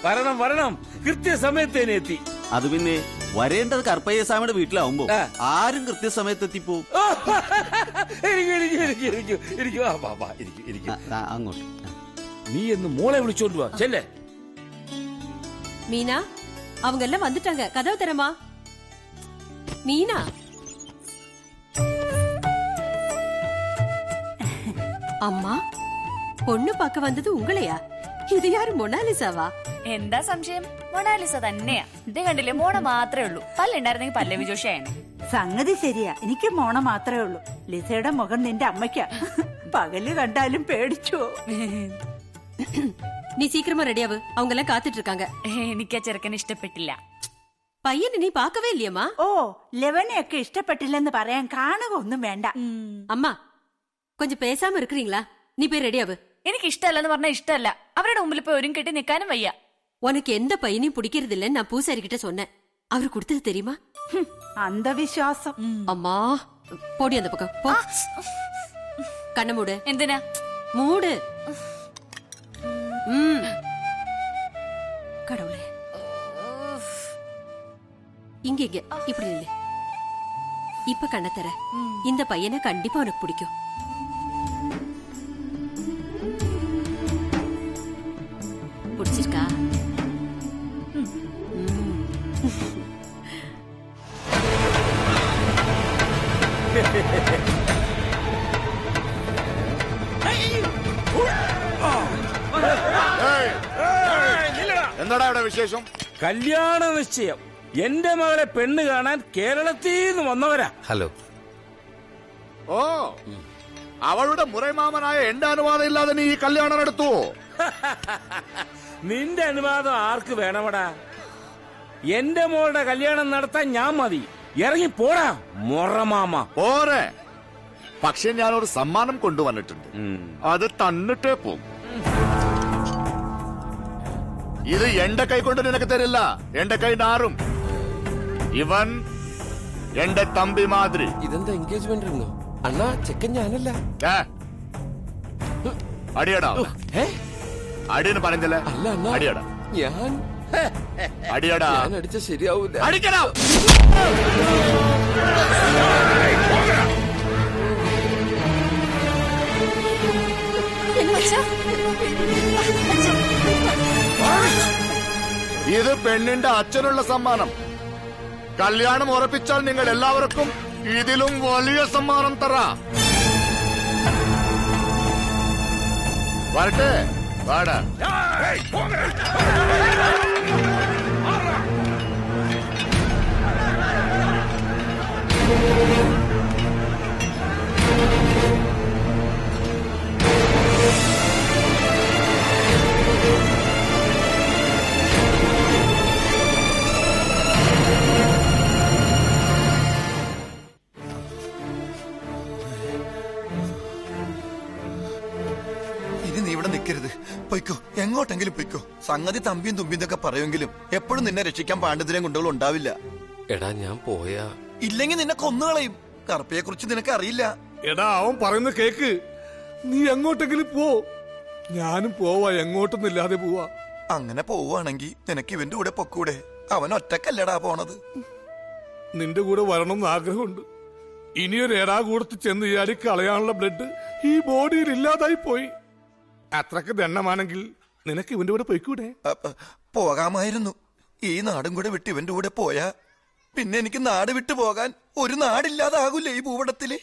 വരണം വരണം, കൃത്യസമയത്ത് തന്നെ എത്തി. അത് പിന്നെ വരേണ്ടത് കറുപ്പയ്യ സ്വാമിയുടെ വീട്ടിലാവുമ്പോ ആരും കൃത്യസമയത്ത് എത്തിപ്പോവും. അങ്ങോട്ട് നീ എന്ന് മോളെ വിളിച്ചോണ്ട് വാ. ചെല്ലേ மீனா, அவங்க எல்லாம் வந்துட்டாங்க, கதவு தரமா? மீனா, அம்மா பொண்ணு பார்க்க வந்தது உங்களையா? ഇത് യാര് മൊണാലിസാവാ? എന്താ സംശയം? മൊണാലിസ തന്നെയാ. ഇത് കണ്ടില്ലേ, മോണ മാത്രമേ ഉള്ളൂ. പല്ലുണ്ടായിരുന്നെങ്കിൽ പല്ലവി ജോഷിയാണ്. സംഗതി ശരിയാ, എനിക്ക് മോണ മാത്രമേ ഉള്ളൂ. ലിസയുടെ മുഖം നിന്റെ അമ്മയ്ക്കാ. പകല് കണ്ടാലും പേടിച്ചോ? நீ சீக்கிரமா ரெடியாவு, அவங்க எல்லாம் காத்துட்டு இருக்காங்க. എനിക്ക് ആ ചെറുക്കനെ ഇഷ്ടപ്പെട്ടില്ല. പയ്യനെ നീ പാക്കവേ ഇല്ലയമ്മാ? ഓ, ലെവനെയൊക്കെ ഇഷ്ടപ്പെട്ടില്ലെന്ന് പറയാൻ കാണുക ഒന്നും വേണ്ട. അമ്മ கொஞ்சம் பேசாம இருக்கிறீங்களா? நீ போய் ரெடியாவு. എനിക്ക് ഇഷ്ടമല്ലെന്ന് പറഞ്ഞാൽ ഇഷ്ടമല്ല. അവരുടെ മുമ്പിൽ പോയി ഒരുങ്ങി കെട്ടി നിൽക്കാനും വയ്യ. உனக்கு எந்த பையனையும் பிடிக்கிறது இல்லன்னு நான் பூசாரி கிட்ட சொன்னேன். அவர் கொடுத்தது தெரியுமா? അന്ധവിശ്വാസം. அம்மா போடி அந்த பக்கம் போ. கண்ண மூடு. എന്തിനാ? மூடு. கடவுளே, இங்க இங்க இப்படி இல்ல. இப்ப கண்ண தர. இந்த பையனை கண்டிப்பா உனக்கு பிடிக்கும். பிடிச்சிருக்கா? എന്താടാ ഇവിടെ വിശേഷം? കല്യാണ നിശ്ചയം. എന്റെ മകളെ പെണ്ണ് കാണാൻ കേരളത്തിൽ നിന്ന് വന്നവരാ. ഹലോ. ഓ, അവളുടെ മുറൈമാമനായ എന്റെ അനുവാദം ഇല്ലാതെ നീ ഈ കല്യാണം നടത്തുവോ? നിന്റെ അനുവാദം ആർക്ക് വേണമടാ? എന്റെ മോളുടെ കല്യാണം നടത്താൻ ഞാൻ മതി. ഇറങ്ങി പോടാ മുറമാമ. പോരെ, പക്ഷെ ഞാനൊരു സമ്മാനം കൊണ്ടുവന്നിട്ടുണ്ട്. അത് തന്നിട്ടേ പോകും. ഇത് എന്റെ കൈ കൊണ്ട് നിനക്ക് തരില്ല. എന്റെ കൈ നാറും. ഇവൻ എന്റെ തമ്പി മാതിരി. ഇതെന്താ എൻഗേജ്മെന്റ് ഇരുന്നോ? അണ്ണാ, ചെക്കൻ ഞാനല്ല. അടിയടാ. അടിയെന്ന് പറഞ്ഞല്ലേ? അല്ല അണ്ണാ, അടിയടാ. ഞാൻ അടിയടാ. ഞാൻ അടിച്ച ശരിയാവൂല. അടിക്കടാ. ഇത് പെണ്ണിന്റെ അച്ഛനുള്ള സമ്മാനം. കല്യാണം ഉറപ്പിച്ചാൽ നിങ്ങൾ എല്ലാവർക്കും ഇതിലും വലിയ സമ്മാനം തരാം. വരട്ടെ, വാടാ. പൊയ്ക്കോ, എങ്ങോട്ടെങ്കിലും പൊയ്ക്കോ. സംഗതി തമ്പിയും തുമ്പിന്നൊക്കെ പറയുമെങ്കിലും എപ്പോഴും നിന്നെ രക്ഷിക്കാൻ പാണ്ഡിത്യരം കൊണ്ടുകൾ ഉണ്ടാവില്ല. എടാ, ഞാൻ പോയാ ഇല്ലെങ്കിൽ നിന്നെ കൊന്നുകളയും. കറുപ്പയെ കുറിച്ച് നിനക്ക് അറിയില്ല. എടാ, അവൻ പറയുന്ന കേക്ക്. നീ എങ്ങോട്ടെങ്കിലും പോ, ഞാനും പോവാ. എങ്ങോട്ടൊന്നില്ലാതെ പോവാ. അങ്ങനെ പോവാണെങ്കിൽ നിനക്ക് ഇവന്റെ കൂടെ പൊക്കൂടെ? അവൻ ഒറ്റക്കല്ലടാ പോണത്. നിന്റെ കൂടെ വരണമെന്ന് ആഗ്രഹമുണ്ട്. ഇനിയൊരു എടാ കൂടത്ത് ചെന്ന് ചാടി കളയാനുള്ള ബ്ലഡ് ഈ ബോഡിയിൽ ഇല്ലാതായി പോയി. അത്രക്ക് ദണ്ണമാണെങ്കിൽ നിനക്ക് ഇവന്റെ കൂടെ പോയിക്കൂടെ? പോകാമായിരുന്നു. ഈ നാടും കൂടെ വിട്ട് ഇവന്റെ കൂടെ പോയാ പിന്നെ എനിക്ക് നാട് വിട്ടു പോകാൻ ഒരു നാടില്ലാതാകൂലേ ഈ ഭൂപടത്തില്?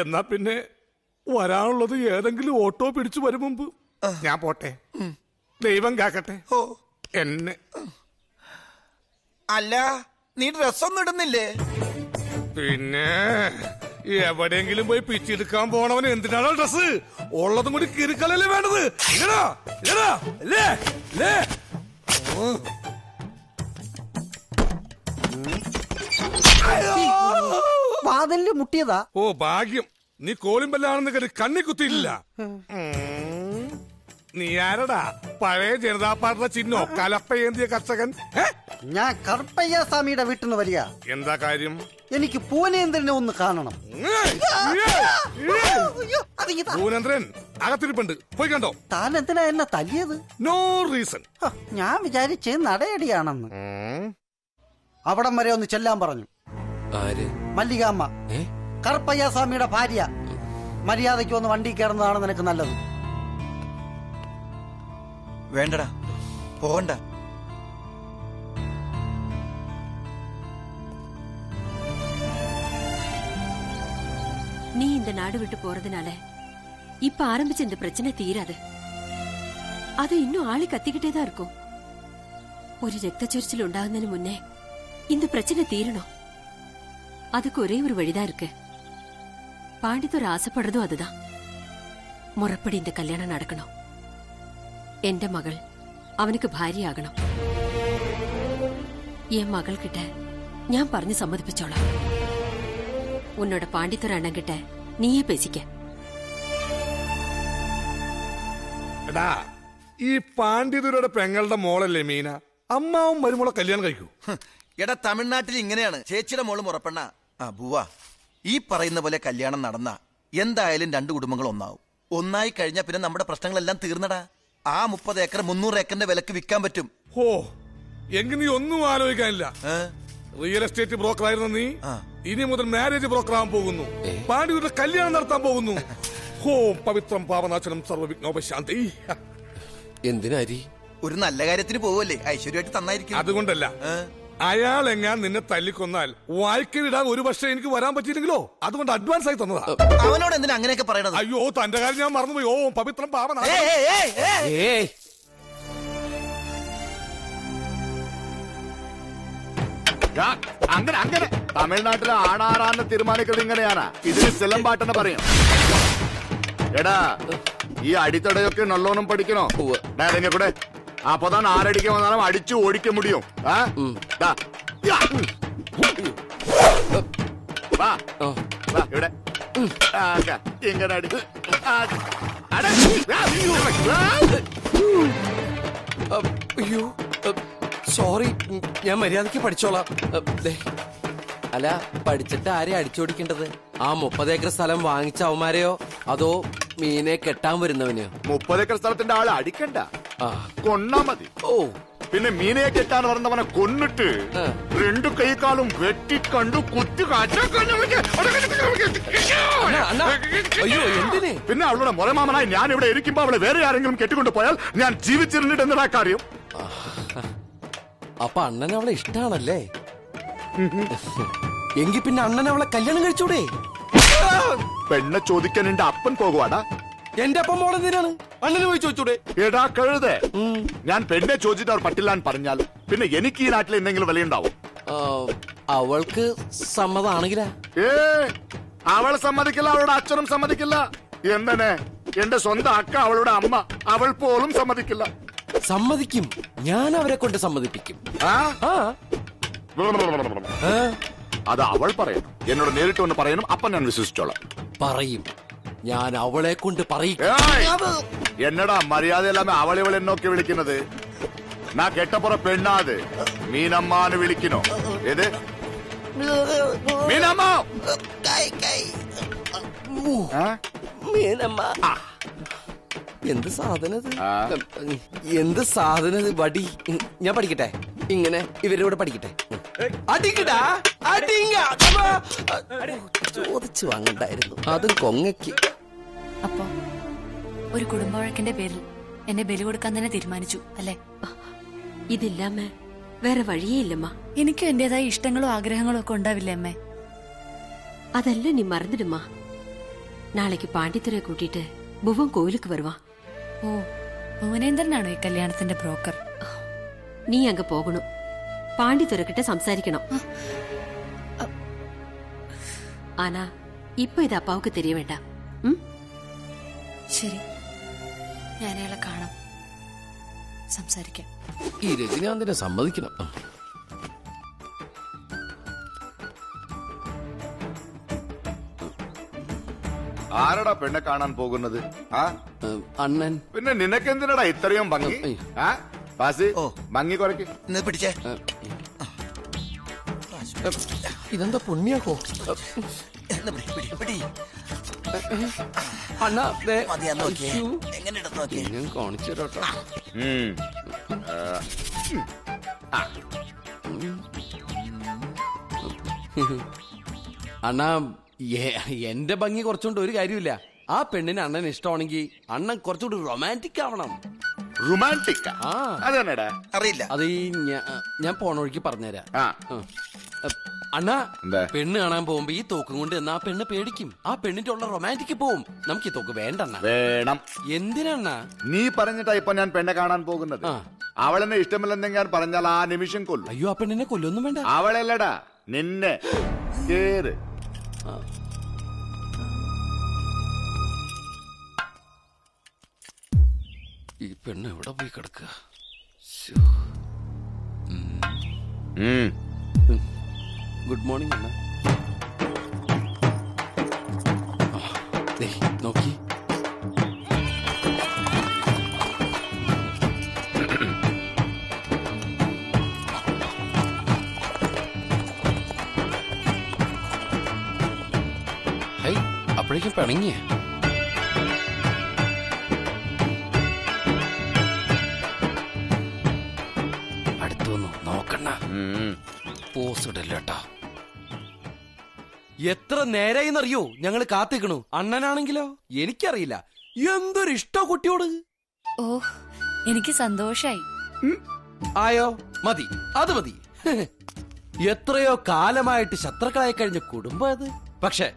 എന്നാ പിന്നെ വരാനുള്ളത് ഏതെങ്കിലും ഓട്ടോ പിടിച്ചു വരും മുമ്പ് ഞാൻ പോട്ടെ. ദൈവം കാക്കട്ടെ എന്നെ. അല്ല, നീ ഡ്രസ്സൊന്നും ഇടുന്നില്ലേ? പിന്നെ എവിടെയെങ്കിലും പോയി പിച്ചെടുക്കാൻ പോണവന് എന്തിനാണോ ഡ്രസ്? ഉള്ളതും കൂടി കിരുക്കളല്ലേ വേണ്ടത്? വാതിലില് മുട്ടിയതാ. ഓ ഭാഗ്യം, നീ കോളിമ്പല്ലാണെന്ന് കരുതി കണ്ണി കുത്തിയില്ല. നീ ആരടാ? പഴയ ജനതാ പാർട്ടിയുടെ ചിഹ്നോ കലപ്പയേന്തിയ കർഷകൻ? ഞാൻ കറുപ്പയ്യാസ്വാമിയുടെ വീട്ടിൽ നിന്ന് വരിക. എന്താ കാര്യം? എനിക്ക് പൂനേന്ദ്രനെ ഒന്ന് കാണണം. പൂനേന്ദ്രൻ അകത്തിരിപ്പുണ്ട്, പോയി കണ്ടോ. താൻ എന്തിനാ എന്നെ തല്ലിയത്? No reason. ഞാൻ വിചാരിച്ച് നടയടിയാണെന്ന്. അവിടം വരെ ഒന്ന് ചെല്ലാൻ പറഞ്ഞു. മല്ലികാമ്മ, കറുപ്പയ്യാസ്വാമിയുടെ ഭാര്യ. മര്യാദയ്ക്ക് ഒന്ന് വണ്ടി കയറുന്നതാണ് നിനക്ക് നല്ലത്. വേണ്ടടാ, പോകണ്ട. நீ இந்த நாடு விட்டு போறதுனால இப்ப ஆரம்பிச்ச இந்த பிரச்சனை தீராது. அது இன்னும் ஆளி கத்திக்கிட்டே தான் இருக்கும். ஒரு ரத்தச்சொரிச்சல் உண்டாகுന്നതിന് முன்னே இந்த பிரச்சனை தீரணும். அதுக்கு ஒரே ஒரு வழிதான் இருக்கு. பாண்டித்துறை ஆசைப்படுறதும் அதுதான். முறைப்படி இந்த கல்யாணம் நடக்கணும். എന്റെ മകൾ അവനക്ക് ഭാര്യയാകണം. என் மகள் கிட்ட ഞാൻ പറഞ്ഞു സമ്മതിപ്പിച്ചോളാം. ഉന്നോட പാണ്ഡിത്തുറ അണ്ണൻ കിട്ട നീയേ പേശിക്ക. എടാ, ഈ പാണ്ഡിതുരുടെ പെങ്ങളുടെ മോളല്ലേ മീന? അമ്മാവും മരുമോളെ കല്യാണം കഴിക്കൂ? എടാ, തമിഴ്നാട്ടിൽ ഇങ്ങനെയാണ്. ചേച്ചിയുടെ മോള് മുറപ്പെണ്ണ. ബുവാ, ഈ പറയുന്ന പോലെ കല്യാണം നടന്ന എന്തായാലും രണ്ടു കുടുംബങ്ങൾ ഒന്നാവും. ഒന്നായി കഴിഞ്ഞാൽ പിന്നെ നമ്മുടെ പ്രശ്നങ്ങളെല്ലാം തീർന്നടാ. ആ 30 ഏക്കർ 300 ഏക്കറിന്റെ വിലക്ക് വിൽക്കാൻ പറ്റും. ഓ, എങ്കിൽ നീ ഒന്നും ആലോചിക്കാനില്ല. റിയൽ എസ്റ്റേറ്റ് ബ്രോക്കർ ആയിരുന്ന നീ ഇനി മുതൽ മാരേജ് ബ്രോക്കർ ആവാൻ പോകുന്നു. പാണ്ഡിയുടെ കല്യാണം നടത്താൻ പോകുന്നു. ഓം പവിത്രം പാവനാശനം സർവവിഘ്നോപശാന്തി. എന്തിനാരി? ഒരു നല്ല കാര്യത്തിന് പോവല്ലേ, ഐശ്വര്യമായിട്ട് തന്നായിരിക്കും. അതുകൊണ്ടല്ല, അയാൾ എങ്ങാൻ നിന്നെ തല്ലിക്കൊന്നാൽ വായിക്കലിടാൻ ഒരു പക്ഷേ എനിക്ക് വരാൻ പറ്റിയില്ലെങ്കിലോ, അതുകൊണ്ട് അഡ്വാൻസ് ആയി തന്നതാ. അവനോട് എന്തിനാ അങ്ങനെയൊക്കെ പറയണത്? അയ്യോ, തന്റെ കാര്യം ഞാൻ മറന്നുപോയി. ഓം പവിത്രം പാവനാശനം. അങ്ങനെ അങ്ങനെ തമിഴ്നാട്ടിലെ ആണാറാന്ന് തീരുമാനിക്കുന്നത് ഇങ്ങനെയാണ്. ഇതിന് സിലമ്പാട്ടെന്ന് പറയും. എടാ, ഈ അടിത്തടയൊക്കെ നല്ലോണം പഠിക്കണോ? എന്നെ കൂടെ അപ്പതാൻ ആരടിക്കാൻ വന്നാലും അടിച്ചു ഓടിക്കാൻ മുടിയും. ഇവിടെ ഇങ്ങനെ അടി. അയ്യോ, സോറി, ഞാൻ മര്യാദക്ക് പഠിച്ചോളാം. അല്ല, പഠിച്ചിട്ട് ആരെ അടിച്ചോടിക്കേണ്ടത്? ആ 30 ഏക്കർ സ്ഥലം വാങ്ങിച്ച അവന്മാരെയോ അതോ മീനെ കെട്ടാൻ വരുന്നവനെയോ? 30 ഏക്കർ സ്ഥലത്തിന്റെ ആളെ അടിക്കണ്ട, കൊന്നാ മതി. ഓ, പിന്നെ മീനെ കെട്ടാൻ പറഞ്ഞവനെ കൊന്നിട്ട് 2 കൈക്കാലും വെട്ടിക്കണ്ടു കുത്തി അയ്യോ, എന്തിനെ? പിന്നെ അവളുടെ മുറമാമനായി ഞാൻ ഇവിടെ ഇരിക്കുമ്പോ അവളെ വേറെ ആരെങ്കിലും കെട്ടിക്കൊണ്ട് പോയാൽ ഞാൻ ജീവിച്ചിരുന്നിട്ട് എന്നതാ കാര്യം. അപ്പൊ അണ്ണൻ അവളെ ഇഷ്ടാണല്ലേ? എങ്കി പിന്നെ അണ്ണൻ അവളെ കല്യാണം കഴിച്ചൂടെ? പെണ്ണെ ചോദിക്കാൻ എന്റെ അപ്പൻ പോകുവാടാ. എന്റെ അപ്പം മോളെന്തിനാണ് അണ്ണന് പോയി ചോദിച്ചൂടെ? എടാ കഴുതേ, ഞാൻ പെണ്ണെ ചോദിച്ചിട്ട് അവർ പറ്റില്ലാന്ന് പറഞ്ഞാൽ പിന്നെ എനിക്ക് ഈ നാട്ടിൽ എന്തെങ്കിലും വിലയുണ്ടാവും? അവൾക്ക് സമ്മതാണെങ്കിലാ? അവൾ സമ്മതിക്കില്ല, അവളുടെ അച്ഛനും സമ്മതിക്കില്ല. എന്തിനെ? എന്റെ സ്വന്തം അക്ക, അവളുടെ അമ്മ, അവൾ പോലും സമ്മതിക്കില്ല. സമ്മതിക്കും, ഞാൻ അവരെ കൊണ്ട് സമ്മതിപ്പിക്കും. അത് അവൾ പറയണം, എന്നോട് നേരിട്ട് ഒന്ന് പറയണം. അപ്പം ഞാൻ വിശ്വസിച്ചോളാം. പറയും, ഞാൻ അവളെ കൊണ്ട് പറയും. എന്നടാ മര്യാദയില്ലാമ അവളിവൾ എന്നൊക്കെ വിളിക്കുന്നത്? നാ കെട്ടപ്പുറ പെണ്ണാത് മീനമ്മാന്ന് വിളിക്കണോ? ഏത് മീനമ്മ? മീനമ്മ എന്ത് സാധനത്? എന്ത് സാധനത്? വടി. ഞാൻ പഠിക്കട്ടെ, ഇങ്ങനെ ഇവരോട് പഠിക്കട്ടെ. അടിക്കടാ, ചോദിച്ചു വാങ്ങണ്ടായിരുന്നു, അതും കൊങ്ങയ്ക്ക്. അപ്പൊ ഒരു കുടുംബവഴക്കിന്റെ പേരിൽ എന്നെ ബലി കൊടുക്കാൻ തന്നെ തീരുമാനിച്ചു അല്ലേ? ഇതില്ലാമ വേറെ വഴിയേ ഇല്ലമ്മ. എനിക്കും എന്റേതായ ഇഷ്ടങ്ങളും ആഗ്രഹങ്ങളും ഒക്കെ ഉണ്ടാവില്ലേ അമ്മേ? അതല്ല, നീ മറന്നിടുമ്മ. നാളേക്ക് പാണ്ഡിത്തുറെ കൂട്ടിട്ട് ഭുവൻ കോവിലുക്ക് വരുവാ. ഓ, ഭുവനേന്ദ്രനാണോ ഈ കല്യാണത്തിന്റെ ബ്രോക്കർ? നീ അങ്ങ് പോകണം, പാണ്ഡിത്തുറക്കിട്ട് സംസാരിക്കണം. ആനാ ഇപ്പൊ ഇത് അപ്പാവുക്ക് തെരിയ വേണ്ട. ശരി, ഞാൻ അയാളെ കാണാം, സംസാരിക്കാം. ഈ രജനീകാന്തിനെ സമ്മതിക്കണം. ആരടാ പെണ്ണെ കാണാൻ പോകുന്നത്? ആ അണ്ണൻ. പിന്നെ നിനക്കെന്തിനടാ ഇത്രയും ഭംഗി? ആ ബാസി ഭംഗി കുറയ്ക്ക്. പിടിച്ചേ. ഇതെന്താ പുണ്യാക്കോ? അണ്ണാ കാണിച്ചു തരാട്ടോ. അണ്ണാ എന്റെ ഭംഗി കുറച്ചുകൊണ്ട് ഒരു കാര്യമില്ല. ആ പെണ്ണിന് അണ്ണൻ ഇഷ്ടമാണെങ്കിൽ അണ്ണൻ കുറച്ചുകൂടി റൊമാൻറ്റിക് ആവണം. റൊമാൻറ്റിക്? അറിയില്ല. അത് ഞാൻ പോണ വഴിക്ക് പറഞ്ഞുതരാം. അണ്ണാ പെണ്ണ് കാണാൻ പോകുമ്പോ ഈ തോക്കും കൊണ്ട് എന്നാ ആ പെണ്ണ് പേടിക്കും. ആ പെണ്ണിന്റെ ഉള്ള റൊമാൻറ്റിക് പോവും. നമുക്ക് ഈ തോക്ക് വേണ്ടണ്ണ. വേണം. എന്തിനാ? നീ പറഞ്ഞിട്ടാ ഇപ്പൊ ഞാൻ പെണ്ണെ കാണാൻ പോകുന്നത്. അവളെന്നെ ഇഷ്ടമില്ലെന്ന് ഞാൻ പറഞ്ഞാൽ ആ നിമിഷം കൊല്ലും. അയ്യോ, ആ പെണ്ണിനെ കൊല്ലൊന്നും വേണ്ട. അവളല്ലടാ നിന്നെ. കേറ്. ഈ പെണ്ണ് എവിടെ പോയി കിടക്കുക? ഗുഡ് മോർണിംഗ് അണ്ണ. നോക്കി അപ്പോഴേക്കും പിണങ്ങിയ. അടുത്തു വന്നു നോക്കണ്ണ. പോസ് ഇടല്ലേട്ടാ. എത്ര നേരായിന്നറിയോ ഞങ്ങള് കാത്തിക്കണു. അണ്ണനാണെങ്കിലോ എനിക്കറിയില്ല എന്തൊരു ഇഷ്ടോ കുട്ടിയോട്. ഓ, എനിക്ക് സന്തോഷായി. ആയോ? മതി, അത് മതി. എത്രയോ കാലമായിട്ട് ശത്രുക്കളായി കഴിഞ്ഞ കുടുംബം അത്. പക്ഷെ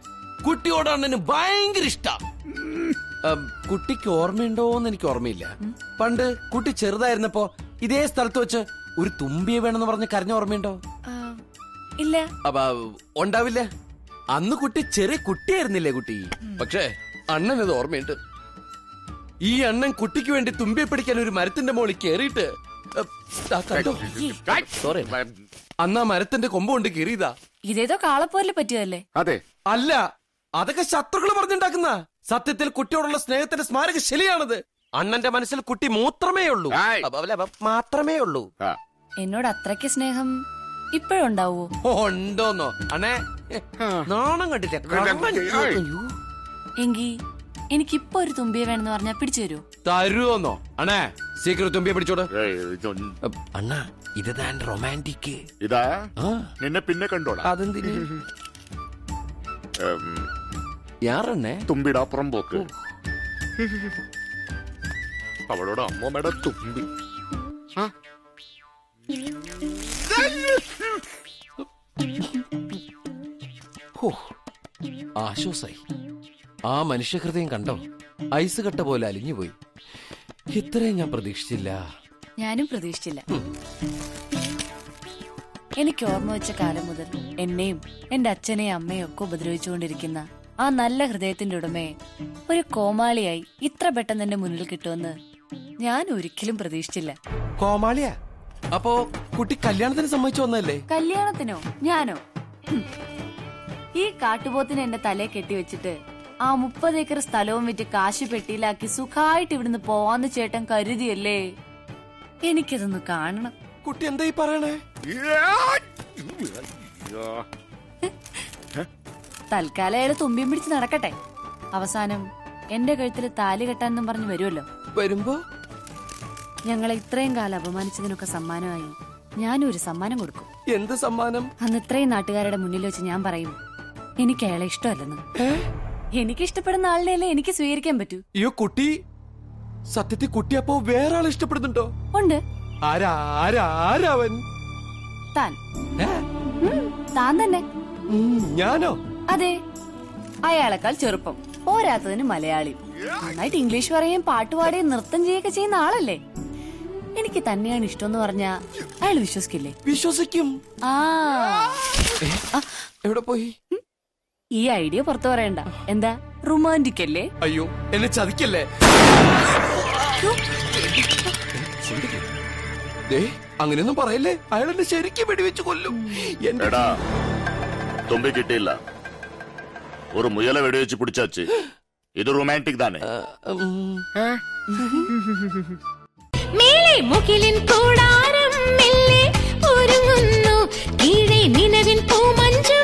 കുട്ടിയോട് അണ്ണന് ഭയങ്കര ഇഷ്ടം. കുട്ടിക്ക് ഓർമ്മയുണ്ടോന്ന് എനിക്ക് ഓർമ്മയില്ല. പണ്ട് കുട്ടി ചെറുതായിരുന്നപ്പോ ഇതേ സ്ഥലത്ത് വെച്ച് ഒരു തുമ്പിയെ വേണമെന്ന് പറഞ്ഞ് കരഞ്ഞ ഓർമ്മയുണ്ടോ? ഇല്ല. ഉണ്ടാവില്ല. അന്ന് കുട്ടി ചെറിയ കുട്ടിയായിരുന്നില്ലേ കുട്ടി? പക്ഷേ അണ്ണനത് ഓർമ്മയുണ്ട്. ഈ അണ്ണൻ കുട്ടിക്ക് വേണ്ടി തുമ്പിയെ പിടിക്കാൻ ഒരു മരത്തിന്റെ മുകളിൽ കയറിയിട്ട് സോറി, അന്ന് ആ മരത്തിന്റെ കൊമ്പ് കൊണ്ട് കീറിയതാ. ഇതേതോ കാളപ്പോരില് പറ്റിയതല്ലേ? അതെ. അല്ല, അതൊക്കെ ശത്രുക്കൾ പറഞ്ഞുണ്ടാക്കുന്ന. സത്യത്തിൽ കുട്ടിയോടുള്ള സ്നേഹത്തിന്റെ സ്മാരക ശിലയാണത്. അണ്ണന്റെ മനസ്സിൽ കുട്ടി മാത്രമേ ഉള്ളൂ. എന്നോട് അത്രയ്ക്ക് സ്നേഹം ഇപ്പോഴുണ്ടാവോ? ഉണ്ടോന്നോ? അണ്ണേ നാണം കണ്ടില്ല. എങ്കി എനിക്കിപ്പോ ഒരു തുമ്പിയെ വേണമെന്ന് പറഞ്ഞാ പിടിച്ചു തരുമോ? തരുമോന്നോ? അണ്ണേ സീക്രട്ട് തുമ്പിയെ പിടിച്ചോട്. അണ്ണാ ഇത് താൻ റൊമാൻറ്റിക്. ഇതാ നിന്നെ പിന്നെ കണ്ടോളാം. അതെന്തിന്? യാറണ്ണേ തുമ്പിടാ പുറമ്പോക്ക്. അവളോട് അമ്മമ്മയുടെ തുമ്പി. ആശ്വാസായി. ആ മനുഷ്യഹൃദയം കണ്ടോ? ഐസ് കട്ട പോലെ അലിഞ്ഞുപോയി. ഇത്രയും ഞാൻ പ്രതീക്ഷിച്ചില്ല. ഞാനും പ്രതീക്ഷിച്ചില്ല. എനിക്ക് ഓർമ്മ വെച്ച കാലം മുതൽ എന്നെയും എന്റെ അച്ഛനെയും അമ്മയും ഒക്കെ ഉപദ്രവിച്ചുകൊണ്ടിരിക്കുന്ന ആ നല്ല ഹൃദയത്തിന്റെ ഉടമയെ ഒരു കോമാളിയായി ഇത്ര പെട്ടെന്ന് എന്റെ മുന്നിൽ കിട്ടുമെന്ന് ഞാൻ ഒരിക്കലും പ്രതീക്ഷിച്ചില്ല. കോമാളിയാ? അപ്പോ കുട്ടി കല്യാണത്തിന് സമ്മതിച്ചു വന്നല്ലേ? കല്യാണത്തിനോ? ഞാനോ? ഈ കാട്ടുപോത്തിന് എന്റെ തലയെ കെട്ടിവെച്ചിട്ട് ആ 30 ഏക്കർ സ്ഥലവും വിറ്റ് കാശ് പെട്ടിയിലാക്കി സുഖമായിട്ട് ഇവിടുന്ന് പോവാന്ന് ചേട്ടൻ കരുതിയല്ലേ? എനിക്കതൊന്ന് കാണണം. കുട്ടി എന്തായി പറയണേ? തൽക്കാലം അയാള് തുമ്പിയും പിടിച്ച് നടക്കട്ടെ. അവസാനം എന്റെ കഴുത്തിൽ താലി കെട്ടാന്നും പറഞ്ഞു വരുമല്ലോ. വരുമ്പോ ഞങ്ങളെ ഇത്രയും കാലം അപമാനിച്ചതിനൊക്കെ സമ്മാനമായി ഞാനും ഒരു സമ്മാനം കൊടുക്കും. എന്ത് സമ്മാനം? അന്ന് ഇത്രയും നാട്ടുകാരുടെ മുന്നിൽ വെച്ച് ഞാൻ പറയും എനിക്ക് അയാളെ ഇഷ്ടമല്ലെന്ന്. എനിക്ക് ഇഷ്ടപ്പെടുന്ന ആളിനെയല്ലേ എനിക്ക് സ്വീകരിക്കാൻ പറ്റൂ. അയ്യോ കുട്ടി, സത്യത്തിൽ കുട്ടി അപ്പോ വേറെ ആളെ ഇഷ്ടപ്പെടുന്നുണ്ടോ? ഉണ്ട്. ആരാവൻ? താൻ. താൻ തന്നെ. ഞാനോ? അതെ. അയാളെക്കാൾ ചെറുപ്പം, പോരാത്തതിന് മലയാളി, നന്നായിട്ട് ഇംഗ്ലീഷ് പറയുകയും പാട്ടുപാടുകയും നൃത്തം ചെയ്യുകയൊക്കെ ചെയ്യുന്ന ആളല്ലേ. എനിക്ക് തന്നെയാണ് ഇഷ്ടം പറഞ്ഞാ അയാൾ വിശ്വസിക്കില്ലേ? വിശ്വസിക്കും. എവിടെ പോയി? ഈ ഐഡിയ പുറത്തു പറയണ്ട. എന്താ, റൊമാൻറ്റിക് അല്ലേ? അയ്യോ എന്നെ ചതിക്കല്ലേ. അങ്ങനെയൊന്നും പറയല്ലേ. അയാൾ എന്നെ ശരിക്കും വെടിവെച്ച് കൊല്ലും. തുമ്പി കിട്ടിയില്ല, ഒരു മുയല വെടിവെച്ച് പിടിച്ചാച്ച്. ഇത് റൊമാൻറ്റിക് തന്നെ. മേലെ മുകിലിൻ കൂടാരം മെല്ലെ ഒരുങ്ങുന്നു, കീഴെ നിലവിൻ പൂമഞ്ചു